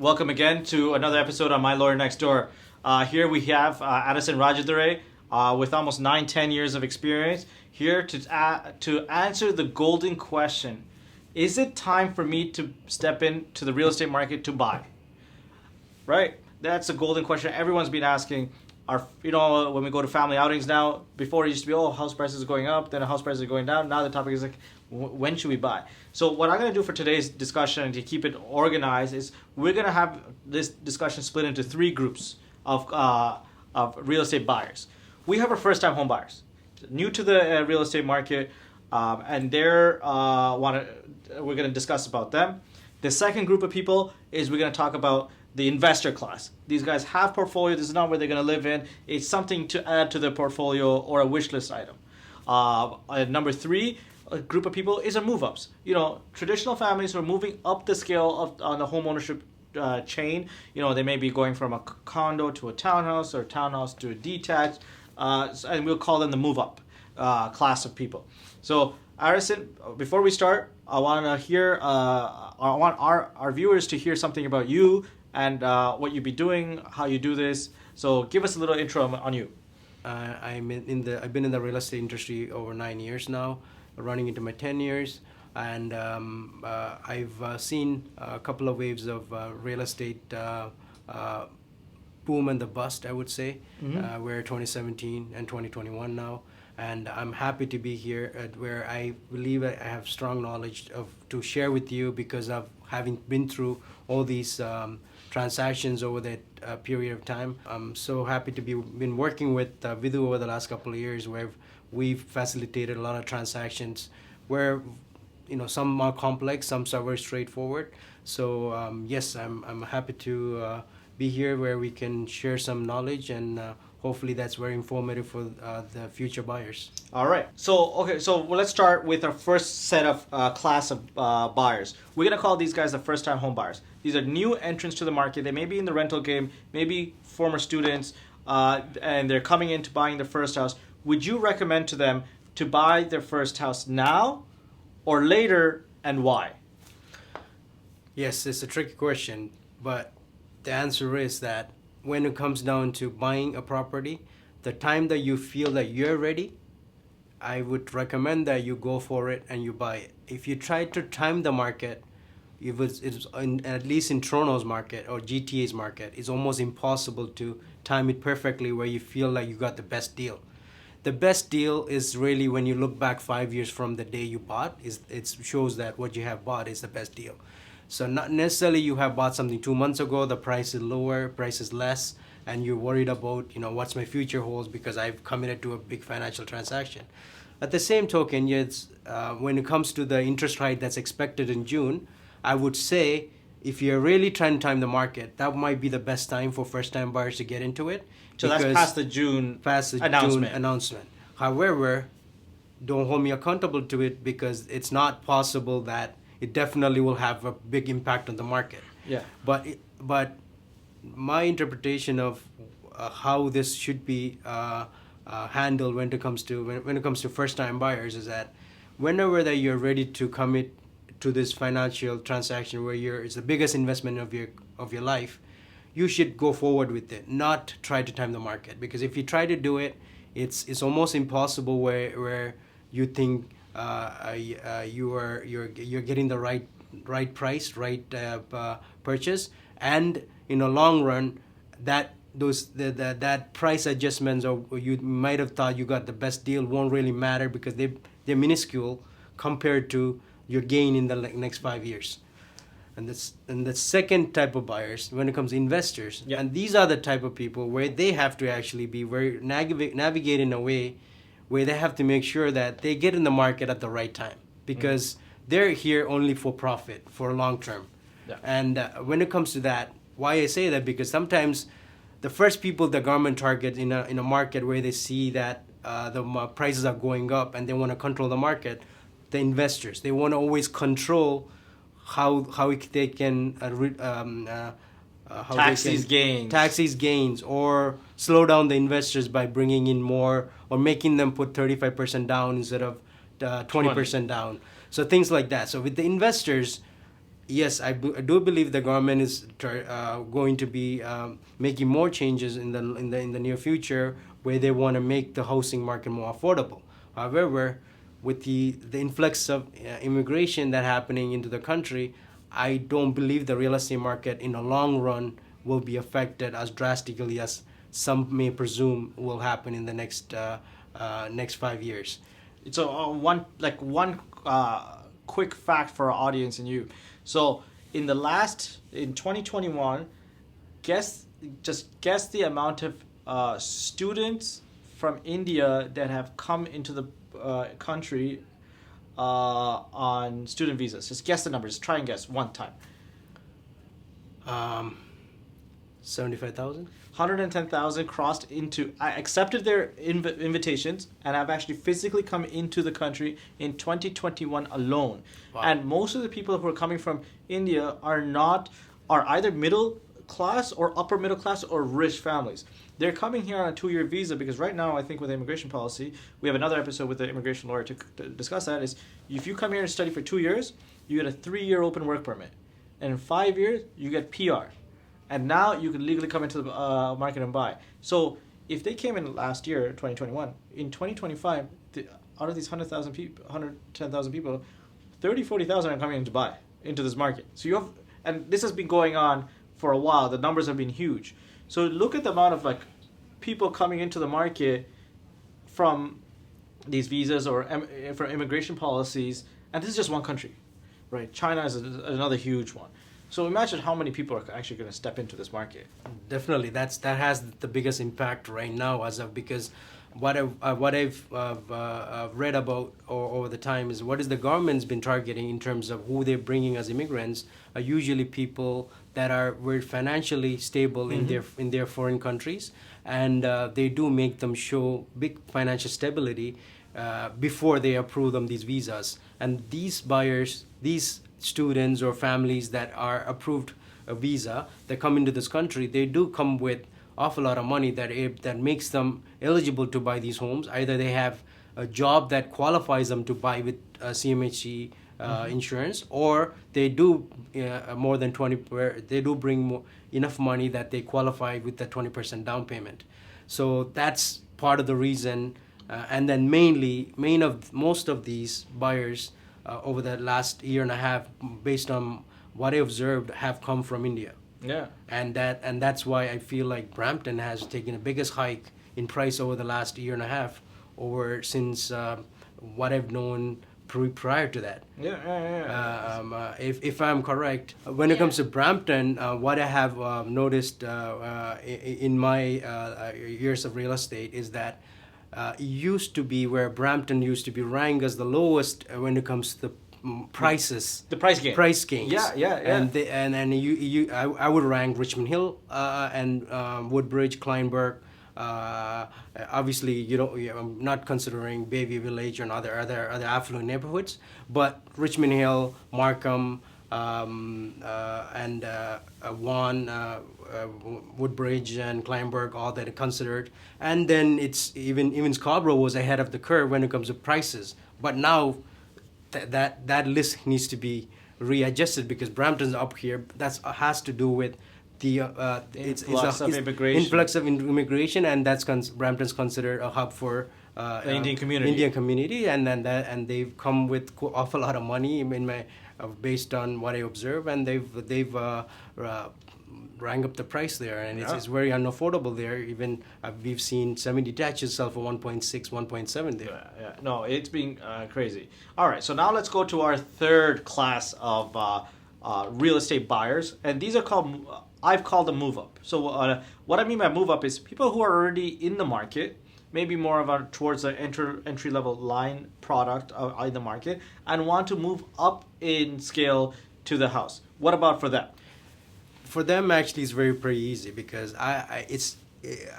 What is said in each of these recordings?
Welcome again to another episode on My Lawyer Next Door. Here we have Arasan Rajadurai with almost 9-10 years of experience here to answer the golden question. Is it time for me to step into the real estate market to buy? Right? That's a golden question everyone's been asking. When we go to family outings now, before it used to be, house prices are going up, then house prices are going down. Now the topic is like, when should we buy? So what I'm going to do for today's discussion and to keep it organized is we're going to have this discussion split into three groups of real estate buyers. We have our first-time home buyers, new to the real estate market, and we're going to discuss about them. The second group of people is we're going to talk about the investor class. These guys have portfolio. This is not where they're going to live in. It's something to add to their portfolio or a wish list item. Number three, a group of people is a move-ups. Traditional families who are moving up the scale on the home ownership chain. They may be going from a condo to a townhouse or a townhouse to a detached, and we'll call them the move-up class of people. So, Arasan, before we start, I want our viewers to hear something about you and what you be doing, how you do this. So give us a little intro on you. I've been in the real estate industry over 9 years now, running into my 10 years, and I've seen a couple of waves of real estate boom and the bust, I would say. We're 2017 and 2021 now, and I'm happy to be here where I believe I have strong knowledge to share with you because of having been through all these transactions over that period of time. I'm so happy to been working with Vidhu over the last couple of years, where we've facilitated a lot of transactions where some are complex, some are very straightforward. So yes, I'm happy to be here where we can share some knowledge, and hopefully that's very informative for the future buyers. All right. So let's start with our first set of class of buyers. We're going to call these guys the first-time home buyers. These are new entrants to the market. They may be in the rental game, maybe former students, and they're coming into buying their first house. Would you recommend to them to buy their first house now or later, and why? Yes, it's a tricky question, but the answer is that when it comes down to buying a property, the time that you feel that you're ready, I would recommend that you go for it and you buy it. If you try to time the market, at least in Toronto's market or GTA's market, it's almost impossible to time it perfectly where you feel like you got the best deal. The best deal is really when you look back 5 years from the day you bought. It shows that what you have bought is the best deal. So not necessarily you have bought something 2 months ago, the price is lower, price is less, and you're worried about, what's my future holds because I've committed to a big financial transaction. At the same token, when it comes to the interest rate that's expected in June, I would say if you're really trying to time the market, that might be the best time for first-time buyers to get into it. So that's past the June announcement. However, don't hold me accountable to it because it's not possible that it definitely will have a big impact on the market. Yeah. But my interpretation of how this should be handled when it comes to first-time buyers is that whenever that you're ready to commit to this financial transaction where it's the biggest investment of your life, you should go forward with it, not try to time the market. Because if you try to do it, it's almost impossible where you think you're getting the right price, right purchase, and in the long run, that price adjustments or you might have thought you got the best deal won't really matter because they're minuscule compared to your gain in the next 5 years. And the second type of buyers, when it comes to investors, and these are the type of people where they have to actually be very navigate in a way where they have to make sure that they get in the market at the right time because they're here only for profit, for long term. Yeah. And when it comes to that, why I say that, because sometimes the first people the government targets in a market where they see that the prices are going up and they want to control the market, the investors, they want to always control how they can tax these gains or slow down the investors by bringing in more or making them put 35% down instead of 20% down. So things like that. So with the investors, Yes, I do believe the government is going to be making more changes in the near future, where they want to make the housing market more affordable. However, with the influx of immigration that happening into the country, I don't believe the real estate market in the long run will be affected as drastically as some may presume will happen in the next 5 years. So one quick fact for our audience and you. So in 2021, guess the amount of students from India that have come into the country on student visas. Just guess the numbers. Try and guess one time. 75,000. 110,000 crossed into, accepted their invitations and have actually physically come into the country in 2021 alone. Wow. And most of the people who are coming from India are either middle class or upper middle class or rich families. They're coming here on a 2-year visa because right now, I think with the immigration policy, we have another episode with the immigration lawyer to discuss that, is if you come here and study for 2 years, you get a 3-year open work permit. And in 5 years, you get PR. And now you can legally come into the market and buy. So if they came in last year, 2021, in 2025, out of these 110,000 people, 40,000 are coming in to buy into this market. So you have, and this has been going on for a while. The numbers have been huge. So look at the amount of people coming into the market from these visas or for immigration policies, and this is just one country, right? China is another huge one. So imagine how many people are actually going to step into this market. Definitely, that has the biggest impact right now, because what I've read about over the time is what is the government's been targeting in terms of who they're bringing as immigrants are usually people that are very financially stable Mm-hmm. in their foreign countries, and they do make them show big financial stability before they approve them these visas. And these buyers, these students or families that are approved a visa that come into this country, they do come with awful lot of money that makes them eligible to buy these homes. Either they have a job that qualifies them to buy with CMHC insurance, or they do more than 20. They do bring enough money that they qualify with the 20% down payment. So that's part of the reason. And then most of these buyers over the last year and a half, based on what I observed, have come from India. Yeah. And that's why I feel like Brampton has taken the biggest hike in price over the last year and a half, since what I've known prior to that. Yeah. If I'm correct, when it comes to Brampton, what I have noticed in my years of real estate is that it used to be where Brampton used to be ranked as the lowest when it comes to the prices. The price game. Price gains. Yeah. I would rank Richmond Hill and Woodbridge, Kleinburg. Obviously, I'm not considering Bayview Village or other affluent neighborhoods, but Richmond Hill, Markham, and Vaughan, Woodbridge, and Kleinburg, all that are considered. And then it's even Scarborough was ahead of the curve when it comes to prices. But now that list needs to be readjusted because Brampton's up here. That has to do with the influx of immigration, and Brampton's considered a hub for the Indian community, and they've come with awful lot of money based on what I observe, and they've rang up the price there, and it's very unaffordable there. Even we've seen semi-detaches sell for 1.6, 1.7 there. Yeah. No, it's been crazy. All right, so now let's go to our third class of real estate buyers, and these are I've called them move up. So what I mean by move up is people who are already in the market, maybe more towards the entry level line product in the market, and want to move up in scale to the house. What about for them? For them, actually, it's pretty easy because it's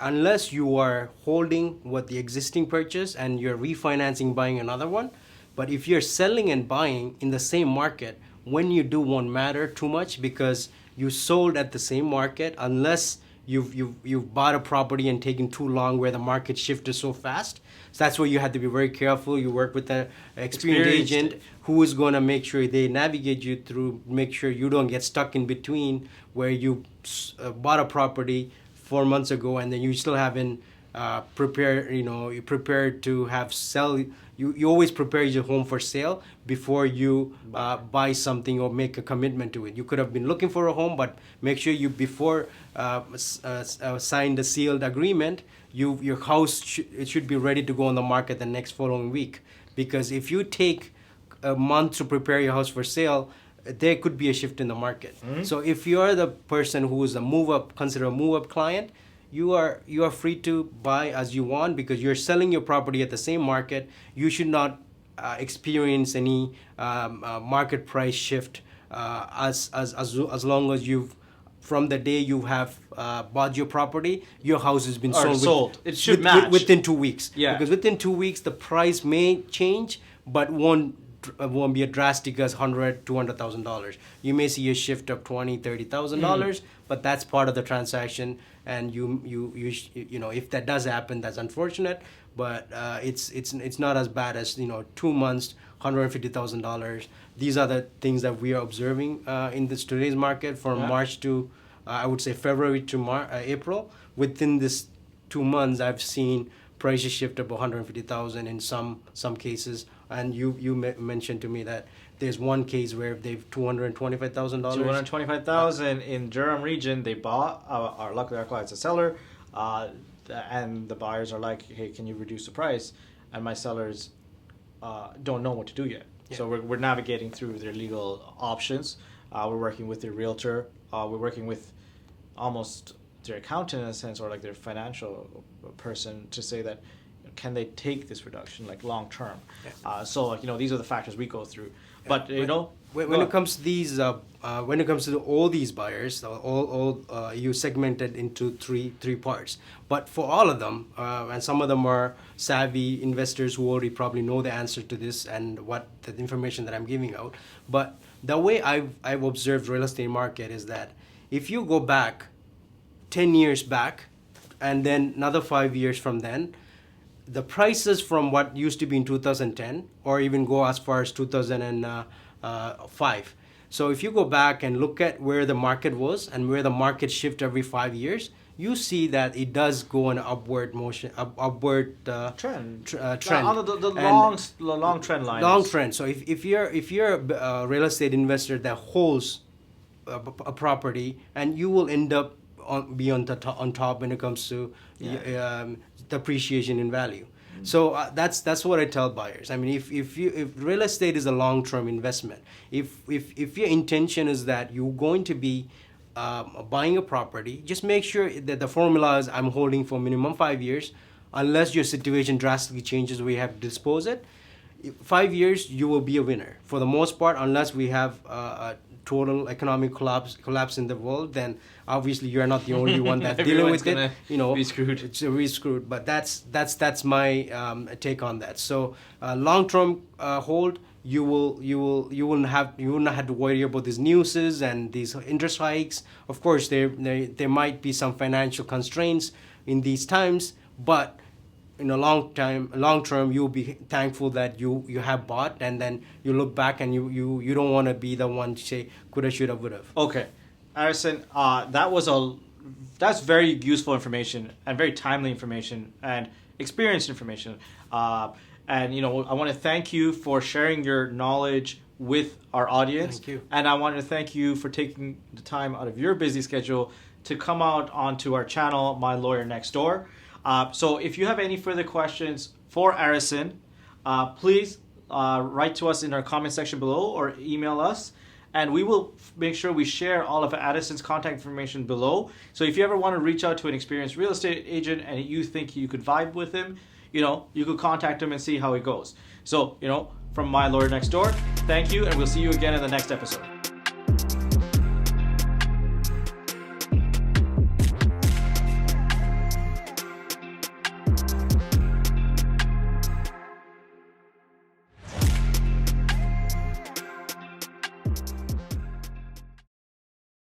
unless you are holding what the existing purchase and you're refinancing, buying another one. But if you're selling and buying in the same market, when you do won't matter too much because you sold at the same market, unless you've bought a property and taken too long where the market shifted so fast. So that's where you have to be very careful. You work with an experienced agent who is going to make sure they navigate you through, make sure you don't get stuck in between where you bought a property 4 months ago and then you still haven't you're prepared to have sell. You always prepare your home for sale before you buy something or make a commitment to it. You could have been looking for a home, but make sure you before sign the sealed agreement, your house it should be ready to go on the market the next following week. Because if you take a month to prepare your house for sale, there could be a shift in the market. Mm-hmm. So if you are the person who is consider a move-up client, you are free to buy as you want because you're selling your property at the same market. You should not experience any market price shift as long as from the day you have bought your property, your house has been sold. It should match within 2 weeks. Yeah. Because within 2 weeks the price may change, but won't be a drastic as $100,000-$200,000. You may see a shift of $20,000-$30,000, but that's part of the transaction. And you know if that does happen, that's unfortunate, but it's not as bad as 2 months, $150,000. These are the things that we are observing in today's market from March to I would say February to April. Within this 2 months, I've seen prices shift up $150,000 in some cases. And you mentioned to me that there's one case where they've $225,000. $225,000 in Durham region. They bought. Luckily, our client's a seller, and the buyers are like, "Hey, can you reduce the price?" And my sellers don't know what to do yet. Yeah. So we're navigating through their legal options. We're working with their realtor. We're working with almost their accountant in a sense, or like their financial person, to say that can they take this reduction like long term. Yeah. So these are the factors we go through. Yeah. But when it comes to these when it comes to all these buyers, all you segmented into three parts. But for all of them, and some of them are savvy investors who already probably know the answer to this and what the information that I'm giving out. But the way I've observed real estate market is that if you go back 10 years back and then another 5 years from then, the prices from what used to be in 2010 or even go as far as 2005. So if you go back and look at where the market was and where the market shift every 5 years, you see that it does go in upward motion, upward trend. On the long trend line. Long trend. So if you're a real estate investor that holds a property, and you will end up be on top when it comes to depreciation in value. Mm-hmm. So that's what I tell buyers. I mean, if real estate is a long-term investment, if your intention is that you're going to be buying a property, just make sure that the formula is I'm holding for minimum 5 years, unless your situation drastically changes where you have to dispose it. 5 years, you will be a winner for the most part, unless we have a total economic collapse in the world. Then obviously you're not the only one that's dealing with it. Be screwed. It's screwed. But that's my take on that. So long-term hold, you will not have to worry about these newses and these interest hikes. Of course, there might be some financial constraints in these times, but in a long term, you'll be thankful that you have bought, and then you look back and you don't want to be the one to say coulda, shoulda, woulda. Okay, Arasan, that's very useful information and very timely information and experienced information. And I want to thank you for sharing your knowledge with our audience. Thank you. And I want to thank you for taking the time out of your busy schedule to come out onto our channel, My Lawyer Next Door. So if you have any further questions for Arasan, please write to us in our comment section below or email us, and we will make sure we share all of Arasan's contact information below. So if you ever want to reach out to an experienced real estate agent and you think you could vibe with him, you could contact him and see how it goes. So, from My Lawyer Next Door, thank you, and we'll see you again in the next episode.